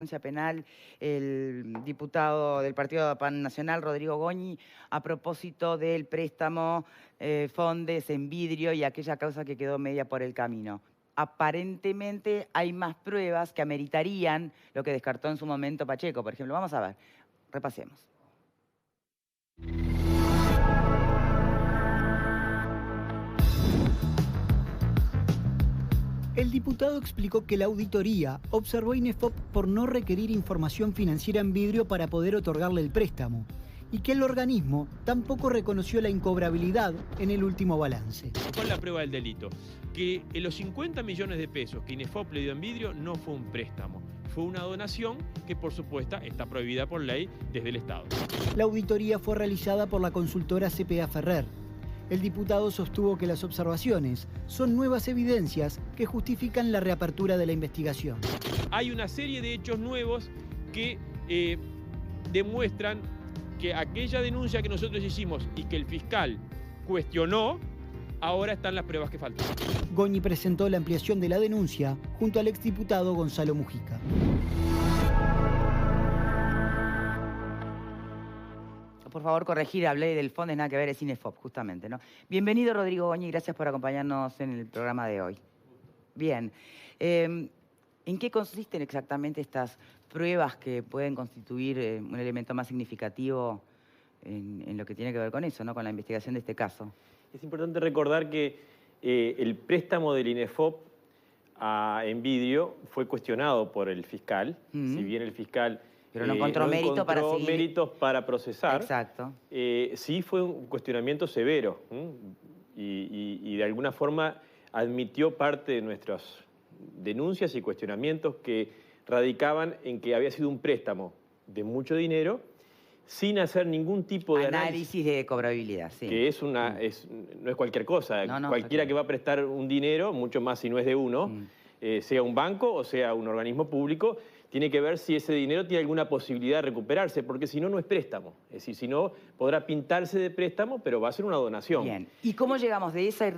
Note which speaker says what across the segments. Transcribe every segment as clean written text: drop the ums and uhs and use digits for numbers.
Speaker 1: Denuncia penal el diputado del Partido PAN Nacional, Rodrigo Goñi, a propósito del préstamo Fondes en vidrio y aquella causa que quedó media por el camino. Aparentemente hay más pruebas que ameritarían lo que descartó en su momento Pacheco, por ejemplo. Vamos a ver, repasemos.
Speaker 2: El diputado explicó que la auditoría observó a INEFOP por no requerir información financiera en vidrio para poder otorgarle el préstamo y que el organismo tampoco reconoció la incobrabilidad en el último balance.
Speaker 3: ¿Cuál es la prueba del delito? Que en los 50 millones de pesos que INEFOP le dio en vidrio no fue un préstamo, fue una donación que por supuesto está prohibida por ley desde el Estado.
Speaker 2: La auditoría fue realizada por la consultora CPA Ferrer. El diputado sostuvo que las observaciones son nuevas evidencias que justifican la reapertura de la investigación.
Speaker 3: Hay una serie de hechos nuevos que demuestran que aquella denuncia que nosotros hicimos y que el fiscal cuestionó, ahora están las pruebas que faltan.
Speaker 2: Goñi presentó la ampliación de la denuncia junto al exdiputado Gonzalo Mujica.
Speaker 1: Por favor, corregir, hablé del Fondes, nada que ver, es INEFOP, justamente, ¿no? Bienvenido, Rodrigo Goñi, gracias por acompañarnos en el programa de hoy. Bien, ¿en qué consisten exactamente estas pruebas que pueden constituir un elemento más significativo en lo que tiene que ver con eso, ¿no? Con la investigación de este caso?
Speaker 4: Es importante recordar que el préstamo del INEFOP en vidrio fue cuestionado por el fiscal, si bien el fiscal...
Speaker 1: Pero no encontró mérito para seguir...
Speaker 4: méritos para procesar.
Speaker 1: Exacto.
Speaker 4: Sí fue un cuestionamiento severo y de alguna forma admitió parte de nuestras denuncias y cuestionamientos que radicaban en que había sido un préstamo de mucho dinero sin hacer ningún tipo de
Speaker 1: análisis de cobrabilidad, sí.
Speaker 4: Que no es cualquier cosa. Cualquiera que va a prestar un dinero, mucho más si no es de uno, sea un banco o sea un organismo público, tiene que ver si ese dinero tiene alguna posibilidad de recuperarse, porque si no, no es préstamo. Es decir, si no, podrá pintarse de préstamo, pero va a ser una donación.
Speaker 1: Bien. ¿Y cómo llegamos de ese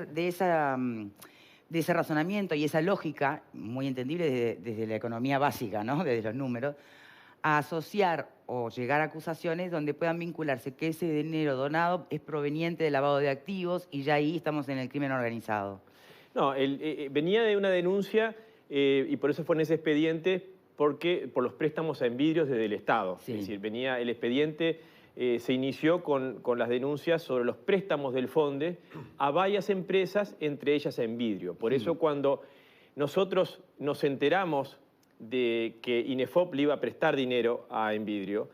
Speaker 1: razonamiento y esa lógica, muy entendible desde la economía básica, ¿no? Desde los números, a asociar o llegar a acusaciones donde puedan vincularse que ese dinero donado es proveniente del lavado de activos y ya ahí estamos en el crimen organizado?
Speaker 4: No, venía de una denuncia y por eso fue en ese expediente, por los préstamos en vidrios desde el Estado. Sí. Es decir, venía el expediente, se inició con las denuncias sobre los préstamos del Fonde a varias empresas, entre ellas en vidrio. Por eso cuando nosotros nos enteramos de que INEFOP le iba a prestar dinero a Envidrio,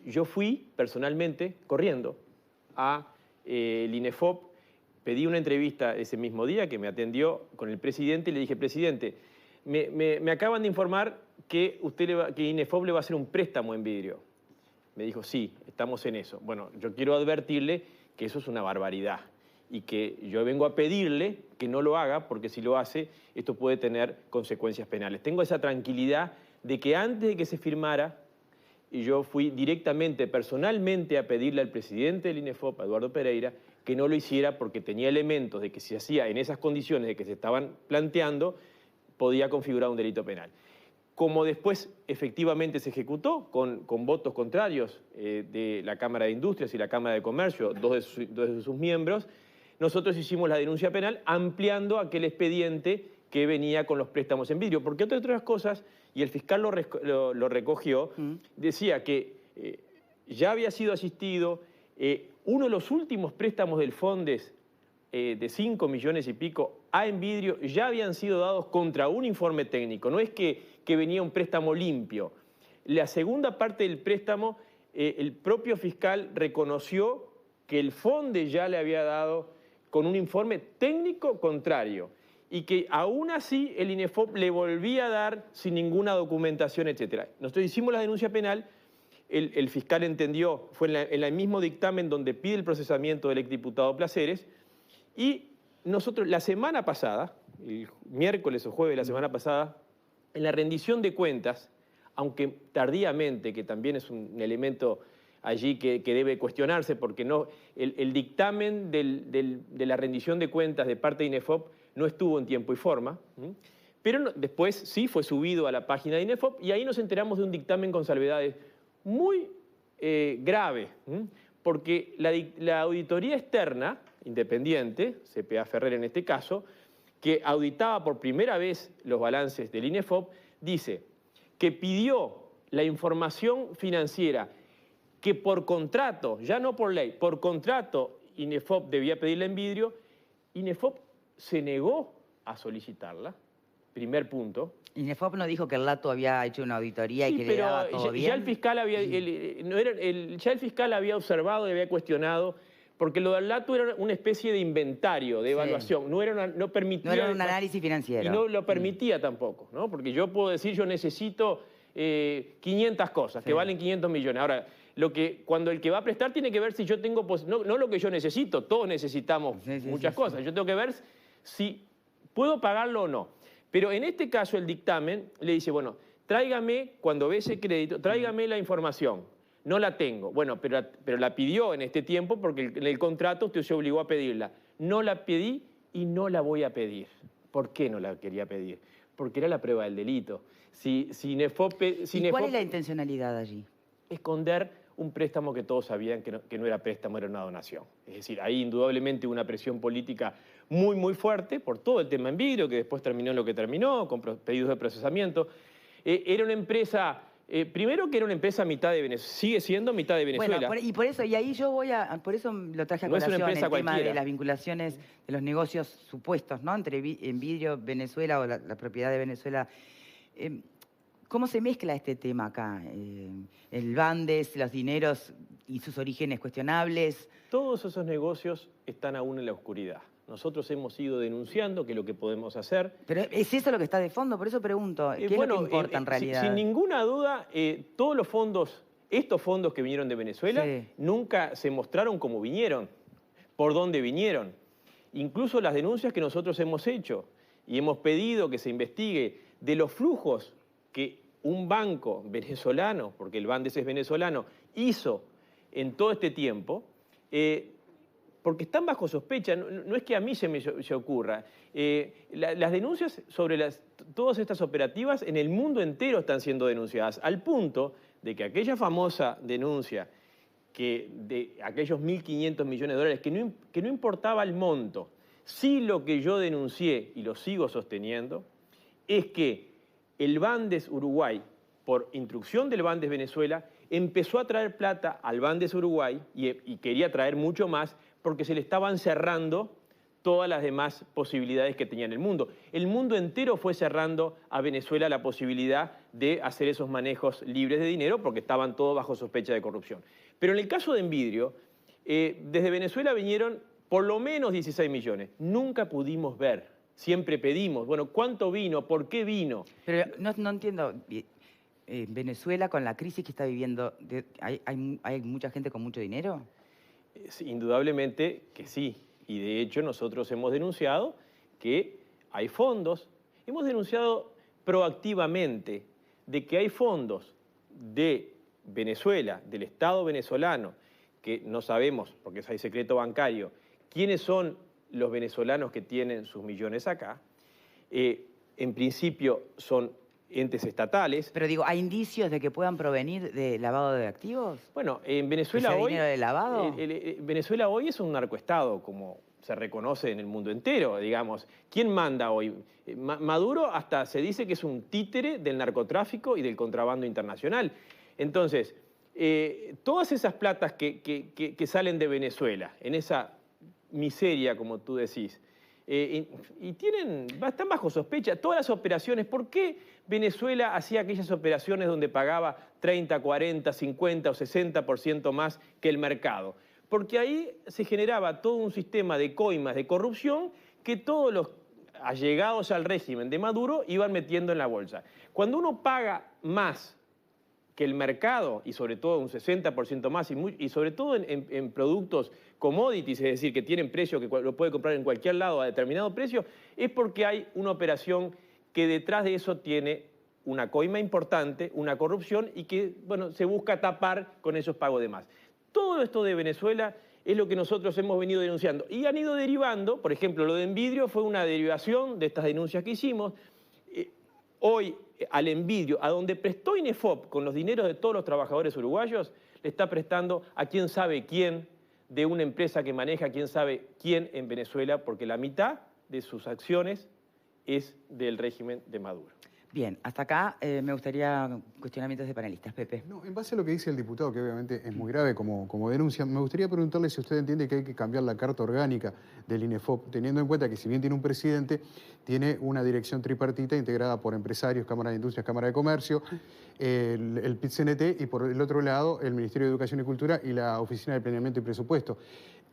Speaker 4: yo fui personalmente corriendo a el INEFOP, pedí una entrevista ese mismo día que me atendió con el presidente y le dije, presidente, me acaban de informar que INEFOP le va a hacer un préstamo en vidrio. Me dijo, sí, estamos en eso. Bueno, yo quiero advertirle que eso es una barbaridad y que yo vengo a pedirle que no lo haga porque si lo hace, esto puede tener consecuencias penales. Tengo esa tranquilidad de que antes de que se firmara, y yo fui directamente, personalmente, a pedirle al presidente del INEFOP, a Eduardo Pereira, que no lo hiciera porque tenía elementos de que si se hacía en esas condiciones de que se estaban planteando, podía configurar un delito penal. Como después efectivamente se ejecutó con votos contrarios de la Cámara de Industrias y la Cámara de Comercio, dos de sus miembros, nosotros hicimos la denuncia penal ampliando aquel expediente que venía con los préstamos en vidrio. Porque entre otras cosas, y el fiscal lo recogió, decía que ya había sido asistido, uno de los últimos préstamos del Fondes de 5 millones y pico a Envidrio ya habían sido dados contra un informe técnico. No es que venía un préstamo limpio. La segunda parte del préstamo, el propio fiscal reconoció que el Fonde ya le había dado con un informe técnico contrario y que aún así el INEFOP le volvía a dar sin ninguna documentación, etc. Nosotros hicimos la denuncia penal, el fiscal entendió, fue en el mismo dictamen donde pide el procesamiento del exdiputado Placeres, y nosotros la semana pasada, el miércoles o jueves de la semana pasada, en la rendición de cuentas, aunque tardíamente, que también es un elemento allí que debe cuestionarse, porque no, el dictamen de la rendición de cuentas de parte de INEFOP no estuvo en tiempo y forma, Pero después sí fue subido a la página de INEFOP y ahí nos enteramos de un dictamen con salvedades muy grave, porque la auditoría externa, independiente, CPA Ferrer en este caso, que auditaba por primera vez los balances del INEFOP, dice que pidió la información financiera que por contrato, ya no por ley, por contrato INEFOP debía pedirla en vidrio. INEFOP se negó a solicitarla, primer punto.
Speaker 1: INEFOP no dijo que el LATU había hecho una auditoría y que le daba todo bien.
Speaker 4: Ya el fiscal había, ya el fiscal había observado y había cuestionado, porque lo del LATU era una especie de inventario, de evaluación, no permitía...
Speaker 1: No era un análisis financiero.
Speaker 4: Y no lo permitía tampoco, ¿no? Porque yo puedo decir, yo necesito 500 cosas, que valen 500 millones. Ahora, cuando el que va a prestar tiene que ver si yo tengo... No lo que yo necesito, todos necesitamos muchas cosas. Yo tengo que ver si puedo pagarlo o no. Pero en este caso el dictamen le dice, bueno, tráigame, cuando ve ese crédito, tráigame la información. No la tengo. Bueno, pero la pidió en este tiempo porque en el contrato usted se obligó a pedirla. No la pedí y no la voy a pedir. ¿Por qué no la quería pedir? Porque era la prueba del delito. ¿Y
Speaker 1: cuál es la intencionalidad allí?
Speaker 4: Esconder un préstamo que todos sabían que no era préstamo, era una donación. Es decir, ahí indudablemente una presión política muy, muy fuerte por todo el tema en vidrio, que después terminó en lo que terminó, con pedidos de procesamiento. Era una empresa... primero que era una empresa mitad de Venezuela, sigue siendo mitad de Venezuela.
Speaker 1: Bueno, y ahí yo por eso lo traje a colación, el tema de las vinculaciones de los negocios supuestos, ¿no? Entre Envidrio, Venezuela o la propiedad de Venezuela. ¿Cómo se mezcla este tema acá? El Bandes, los dineros y sus orígenes cuestionables.
Speaker 4: Todos esos negocios están aún en la oscuridad. Nosotros hemos ido denunciando que es lo que podemos hacer.
Speaker 1: Pero ¿es eso lo que está de fondo? Por eso pregunto, ¿qué es lo que importa en realidad?
Speaker 4: Sin ninguna duda, todos los fondos, estos fondos que vinieron de Venezuela, nunca se mostraron como vinieron, por dónde vinieron. Incluso las denuncias que nosotros hemos hecho y hemos pedido que se investigue de los flujos que un banco venezolano, porque el Bandes es venezolano, hizo en todo este tiempo, porque están bajo sospecha, no es que a mí se me ocurra. Las denuncias sobre todas estas operativas en el mundo entero están siendo denunciadas, al punto de que aquella famosa denuncia de aquellos 1.500 millones de dólares, que no importaba el monto, sí lo que yo denuncié y lo sigo sosteniendo, es que el Bandes Uruguay, por instrucción del Bandes Venezuela, empezó a traer plata al Bandes Uruguay y quería traer mucho más porque se le estaban cerrando todas las demás posibilidades que tenía en el mundo. El mundo entero fue cerrando a Venezuela la posibilidad de hacer esos manejos libres de dinero porque estaban todos bajo sospecha de corrupción. Pero en el caso de Envidrio, desde Venezuela vinieron por lo menos 16 millones. Nunca pudimos ver. Siempre pedimos, bueno, ¿cuánto vino? ¿Por qué vino?
Speaker 1: Pero no entiendo, Venezuela con la crisis que está viviendo, ¿hay mucha gente con mucho dinero?
Speaker 4: Indudablemente que sí, y de hecho nosotros hemos denunciado que hay fondos, hemos denunciado proactivamente de que hay fondos de Venezuela, del Estado venezolano, que no sabemos, porque hay secreto bancario, quiénes son los venezolanos que tienen sus millones acá. En principio son entes estatales.
Speaker 1: Pero digo, ¿hay indicios de que puedan provenir de lavado de activos?
Speaker 4: Bueno, en Venezuela hoy...
Speaker 1: ¿Dinero de lavado?
Speaker 4: Venezuela hoy es un narcoestado, como se reconoce en el mundo entero, digamos. ¿Quién manda hoy? Maduro hasta se dice que es un títere del narcotráfico y del contrabando internacional. Entonces, todas esas platas que salen de Venezuela, en esa miseria, como tú decís, están bajo sospecha. Todas las operaciones, ¿por qué Venezuela hacía aquellas operaciones donde pagaba 30, 40, 50 o 60% más que el mercado? Porque ahí se generaba todo un sistema de coimas de corrupción que todos los allegados al régimen de Maduro iban metiendo en la bolsa. Cuando uno paga más que el mercado, y sobre todo un 60% más, y sobre todo en productos commodities, es decir, que tienen precio, que lo puede comprar en cualquier lado a determinado precio, es porque hay una operación que detrás de eso tiene una coima importante, una corrupción, y que, bueno, se busca tapar con esos pagos de más. Todo esto de Venezuela es lo que nosotros hemos venido denunciando. Y han ido derivando, por ejemplo, lo de Envidrio fue una derivación de estas denuncias que hicimos. hoy al Envidrio, a donde prestó INEFOP con los dineros de todos los trabajadores uruguayos, le está prestando a quién sabe quién de una empresa que maneja quién sabe quién en Venezuela, porque la mitad de sus acciones es del régimen de Maduro.
Speaker 1: Bien, hasta acá me gustaría cuestionamientos de panelistas. Pepe.
Speaker 5: No, en base a lo que dice el diputado, que obviamente es muy grave como denuncia, me gustaría preguntarle si usted entiende que hay que cambiar la carta orgánica del INEFOP, teniendo en cuenta que si bien tiene un presidente, tiene una dirección tripartita integrada por empresarios, Cámara de Industrias, Cámara de Comercio, el PIT-CNT y por el otro lado el Ministerio de Educación y Cultura y la Oficina de Planeamiento y Presupuesto.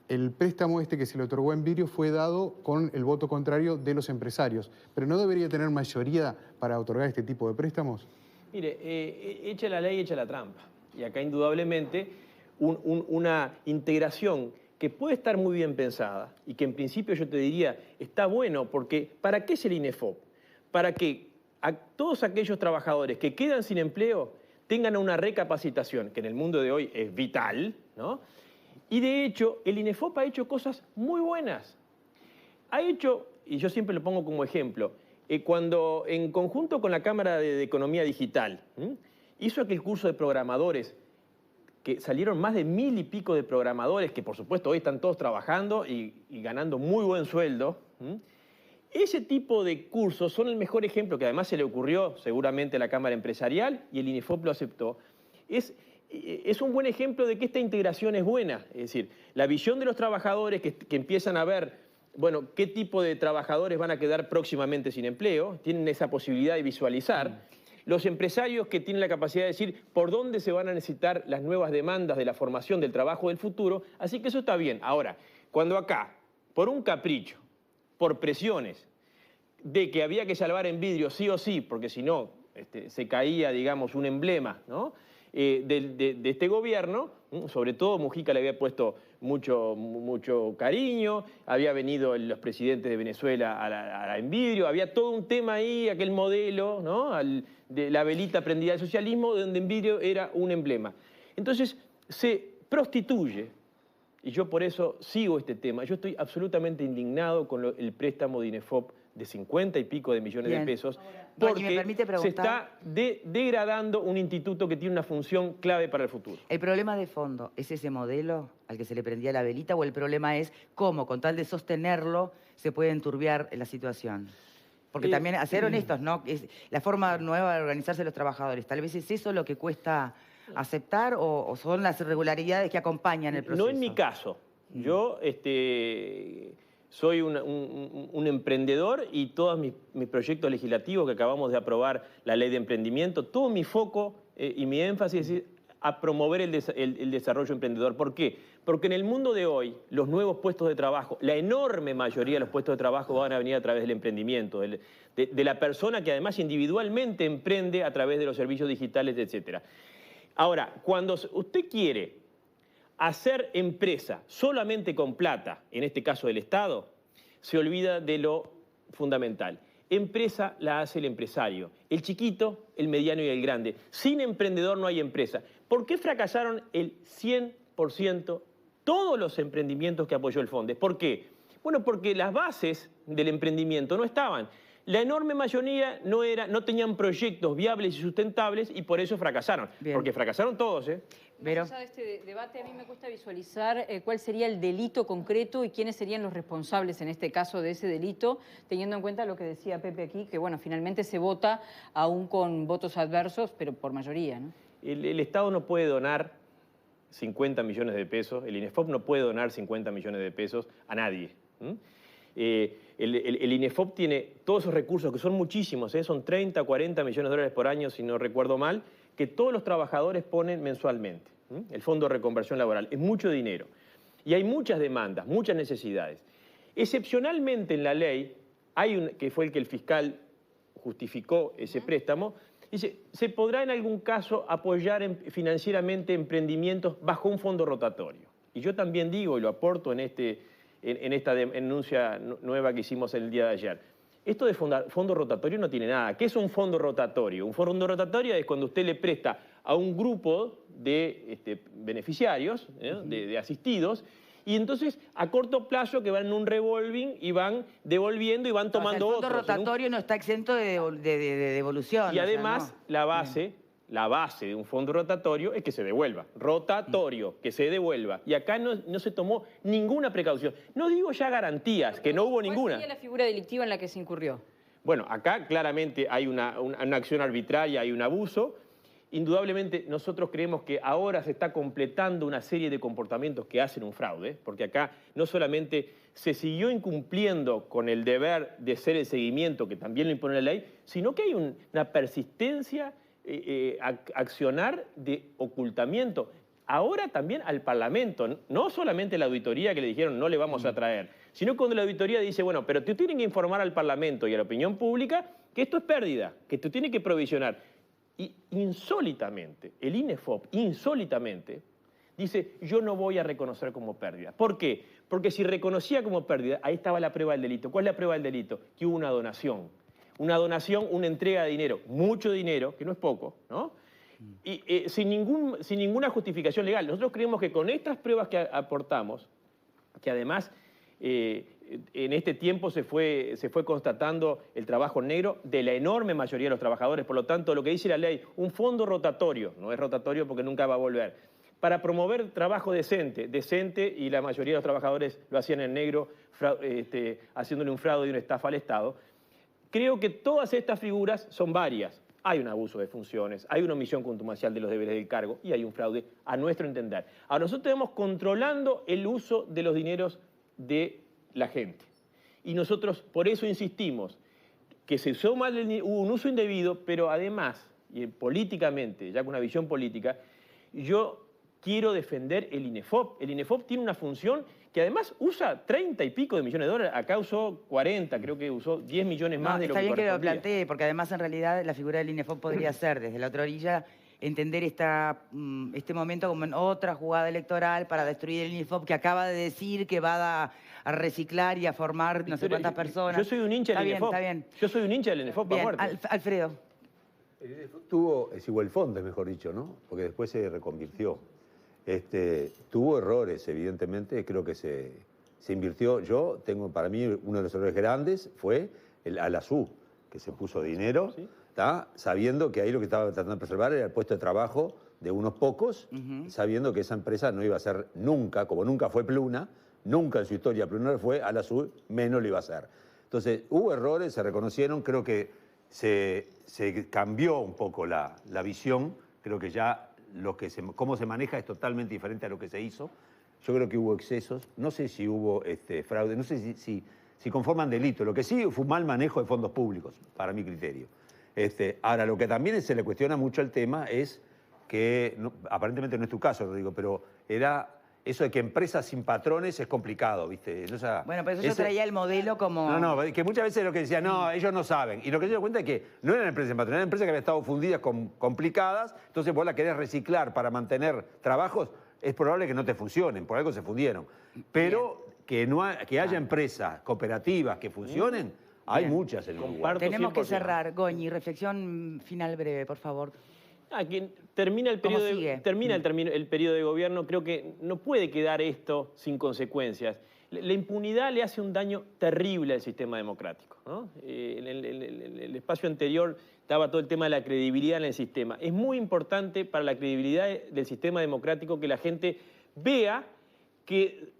Speaker 5: El préstamo este que se le otorgó a Envidrio fue dado con el voto contrario de los empresarios, pero ¿no debería tener mayoría para otorgar este tipo de préstamos?
Speaker 4: Mire, echa la ley, echa la trampa. Y acá indudablemente una integración que puede estar muy bien pensada y que en principio yo te diría está bueno porque ¿para qué es el INEFOP? Para que a todos aquellos trabajadores que quedan sin empleo tengan una recapacitación, que en el mundo de hoy es vital, ¿no? Y de hecho, el INEFOP ha hecho cosas muy buenas. Ha hecho, y yo siempre lo pongo como ejemplo, cuando en conjunto con la Cámara de Economía Digital hizo aquel curso de programadores, que salieron más de 1000 y pico de programadores, que por supuesto hoy están todos trabajando y ganando muy buen sueldo. Ese tipo de cursos son el mejor ejemplo, que además se le ocurrió seguramente a la Cámara Empresarial y el INEFOP lo aceptó. Es un buen ejemplo de que esta integración es buena. Es decir, la visión de los trabajadores que empiezan a ver, bueno, qué tipo de trabajadores van a quedar próximamente sin empleo, tienen esa posibilidad de visualizar. Los empresarios que tienen la capacidad de decir por dónde se van a necesitar las nuevas demandas de la formación del trabajo del futuro. Así que eso está bien. Ahora, cuando acá, por un capricho, por presiones, de que había que salvar Envidrio sí o sí, porque si no se caía, digamos, un emblema, ¿no? De este gobierno, sobre todo Mujica le había puesto mucho cariño, había venido los presidentes de Venezuela a Envidrio, había todo un tema ahí, aquel modelo, ¿no? De la velita prendida del socialismo, donde Envidrio era un emblema. Entonces se prostituye, y yo por eso sigo este tema, yo estoy absolutamente indignado con el préstamo de INEFOP de 50 y pico de millones de pesos, porque se está degradando un instituto que tiene una función clave para el futuro.
Speaker 1: ¿El problema de fondo es ese modelo al que se le prendía la velita o el problema es cómo, con tal de sostenerlo, se puede enturbiar la situación? Porque también, a ser honestos, ¿no? Es la forma nueva de organizarse los trabajadores. Tal vez es eso lo que cuesta aceptar o son las irregularidades que acompañan el proceso.
Speaker 4: No en mi caso. Yo soy un emprendedor y todos mis proyectos legislativos que acabamos de aprobar, la ley de emprendimiento, todo mi foco y mi énfasis es a promover el desarrollo emprendedor. ¿Por qué? Porque en el mundo de hoy, los nuevos puestos de trabajo, la enorme mayoría de los puestos de trabajo van a venir a través del emprendimiento, de la persona que además individualmente emprende a través de los servicios digitales, etc. Ahora, cuando usted quiere hacer empresa solamente con plata, en este caso del Estado, se olvida de lo fundamental. Empresa la hace el empresario, el chiquito, el mediano y el grande. Sin emprendedor no hay empresa. ¿Por qué fracasaron el 100% todos los emprendimientos que apoyó el FONDES? ¿Por qué? Bueno, porque las bases del emprendimiento no estaban. La enorme mayoría no tenían proyectos viables y sustentables y por eso fracasaron.
Speaker 1: Bien.
Speaker 4: Porque fracasaron todos,
Speaker 6: Más allá de este debate, a mí me cuesta visualizar cuál sería el delito concreto y quiénes serían los responsables en este caso de ese delito, teniendo en cuenta lo que decía Pepe aquí, que bueno, finalmente se vota aún con votos adversos, pero por mayoría, ¿no?
Speaker 4: El Estado no puede donar 50 millones de pesos, el INEFOP no puede donar 50 millones de pesos a nadie. El INEFOP tiene todos esos recursos, que son muchísimos, son 30, 40 millones de dólares por año, si no recuerdo mal, que todos los trabajadores ponen mensualmente. El Fondo de Reconversión Laboral. Es mucho dinero. Y hay muchas demandas, muchas necesidades. Excepcionalmente en la ley, que fue el que el fiscal justificó ese préstamo, dice, se podrá en algún caso apoyar financieramente emprendimientos bajo un fondo rotatorio. Y yo también digo, y lo aporto en esta denuncia nueva que hicimos el día de ayer, esto de fondo rotatorio no tiene nada. ¿Qué es un fondo rotatorio? Un fondo rotatorio es cuando usted le presta a un grupo de beneficiarios, de asistidos, y entonces a corto plazo que van en un revolving y van devolviendo y van tomando
Speaker 1: otros. El
Speaker 4: otros.
Speaker 1: fondo rotatorio no está exento de devolución.
Speaker 4: Y además, la base de un fondo rotatorio es que se devuelva. Rotatorio, que se devuelva. Y acá no se tomó ninguna precaución. No digo ya garantías, que no hubo ninguna.
Speaker 6: ¿Cuál sería la figura delictiva en la que se incurrió?
Speaker 4: Bueno, acá claramente hay una acción arbitraria, hay un abuso. Indudablemente nosotros creemos que ahora se está completando una serie de comportamientos que hacen un fraude, porque acá no solamente se siguió incumpliendo con el deber de hacer el seguimiento, que también lo impone la ley, sino que hay una persistencia accionar de ocultamiento. Ahora también al Parlamento, no solamente la auditoría que le dijeron no le vamos a traer, sino cuando la auditoría dice, bueno, pero tú tienes que informar al Parlamento y a la opinión pública que esto es pérdida, que tú tienes que provisionar. Y insólitamente, el INEFOP, insólitamente, dice, yo no voy a reconocer como pérdida. ¿Por qué? Porque si reconocía como pérdida, ahí estaba la prueba del delito. ¿Cuál es la prueba del delito? Que hubo una donación. Una donación, una entrega de dinero, mucho dinero, que no es poco, ¿no? Y sin ninguna justificación legal. Nosotros creemos que con estas pruebas que aportamos, que además en este tiempo se fue constatando el trabajo negro de la enorme mayoría de los trabajadores, por lo tanto, lo que dice la ley, un fondo rotatorio, no es rotatorio porque nunca va a volver, para promover trabajo decente, y la mayoría de los trabajadores lo hacían en negro, haciéndole un fraude y una estafa al Estado. Creo que todas estas figuras son varias. Hay un abuso de funciones, hay una omisión contumacial de los deberes del cargo y hay un fraude a nuestro entender. Ahora, nosotros estamos controlando el uso de los dineros de la gente. Y nosotros por eso insistimos que se usó mal, hubo un uso indebido, pero además, y políticamente, ya con una visión política, yo quiero defender el INEFOP. El INEFOP tiene una función que además usa 30 y pico de millones de dólares. Acá usó 40, creo que usó 10 millones más de lo que
Speaker 1: está bien que lo
Speaker 4: correspondía.
Speaker 1: plantee, porque además en realidad la figura del INEFOP podría ser, desde la otra orilla, entender este momento como en otra jugada electoral para destruir el INEFOP, que acaba de decir que va a reciclar y a formar no sé cuántas personas.
Speaker 4: Yo soy un hincha del INEFOP.
Speaker 1: Está bien.
Speaker 4: Yo soy un hincha del INEFOP a
Speaker 1: Bien,
Speaker 4: muerte.
Speaker 1: Alfredo.
Speaker 7: El INEFOP tuvo, el fondo, mejor dicho, ¿no? Porque después se reconvirtió. Tuvo errores, evidentemente, creo que se invirtió. Yo tengo, para mí, uno de los errores grandes fue el Alasú, que se puso dinero,
Speaker 4: ¿Sí?
Speaker 7: sabiendo que ahí lo que estaba tratando de preservar era el puesto de trabajo de unos pocos, sabiendo que esa empresa no iba a ser nunca, como nunca fue Pluna, nunca en su historia Pluna fue, Alasú menos lo iba a ser. Entonces, hubo errores, se reconocieron, creo que se cambió un poco la visión, creo que ya cómo se maneja es totalmente diferente a lo que se hizo. Yo creo que hubo excesos, no sé si hubo fraude, no sé si conforman delito. Lo que sí fue un mal manejo de fondos públicos, para mi criterio. Ahora, lo que también se le cuestiona mucho al tema es que, aparentemente no es tu caso, Rodrigo, pero era eso de que empresas sin patrones es complicado, ¿viste? O sea,
Speaker 1: Bueno, pero eso yo traía el modelo como...
Speaker 7: No, que muchas veces lo que decían, no, ellos no saben. Y lo que se dio cuenta es que no eran empresas sin patrones, eran empresas que habían estado fundidas complicadas, entonces vos la querés reciclar para mantener trabajos, es probable que no te funcionen, por algo se fundieron. Pero que haya empresas cooperativas que funcionen, hay muchas en Uruguay.
Speaker 4: Comparto
Speaker 1: Tenemos que
Speaker 4: 100%.
Speaker 1: cerrar. Goñi, reflexión final breve, por favor.
Speaker 4: Que termina el periodo el periodo de gobierno, creo que no puede quedar esto sin consecuencias. La impunidad le hace un daño terrible al sistema democrático, ¿no? En el espacio anterior estaba todo el tema de la credibilidad en el sistema. Es muy importante para la credibilidad del sistema democrático que la gente vea que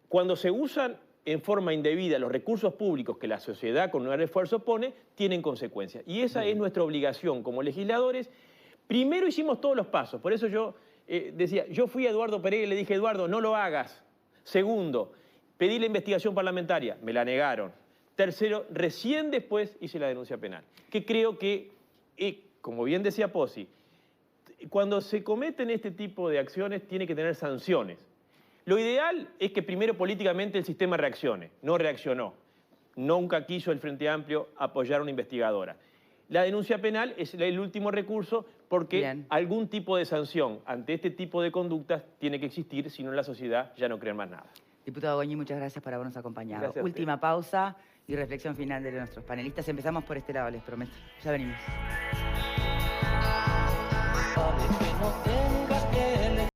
Speaker 4: cuando se usan en forma indebida los recursos públicos que la sociedad con un gran esfuerzo pone, tienen consecuencias. Y esa es nuestra obligación como legisladores. Primero hicimos todos los pasos, por eso yo decía, yo fui a Eduardo Pereira y le dije, Eduardo, no lo hagas. Segundo, pedí la investigación parlamentaria, me la negaron. Tercero, recién después hice la denuncia penal, que creo que, como bien decía Pozzi, cuando se cometen este tipo de acciones tiene que tener sanciones. Lo ideal es que primero políticamente el sistema reaccione, no reaccionó. Nunca quiso el Frente Amplio apoyar a una investigadora. La denuncia penal es el último recurso porque algún tipo de sanción ante este tipo de conductas tiene que existir, si no la sociedad ya no cree más nada.
Speaker 1: Diputado Goñi, muchas gracias por habernos acompañado.
Speaker 4: Gracias.
Speaker 1: Última pausa y reflexión final de nuestros panelistas. Empezamos por este lado, les prometo. Ya venimos.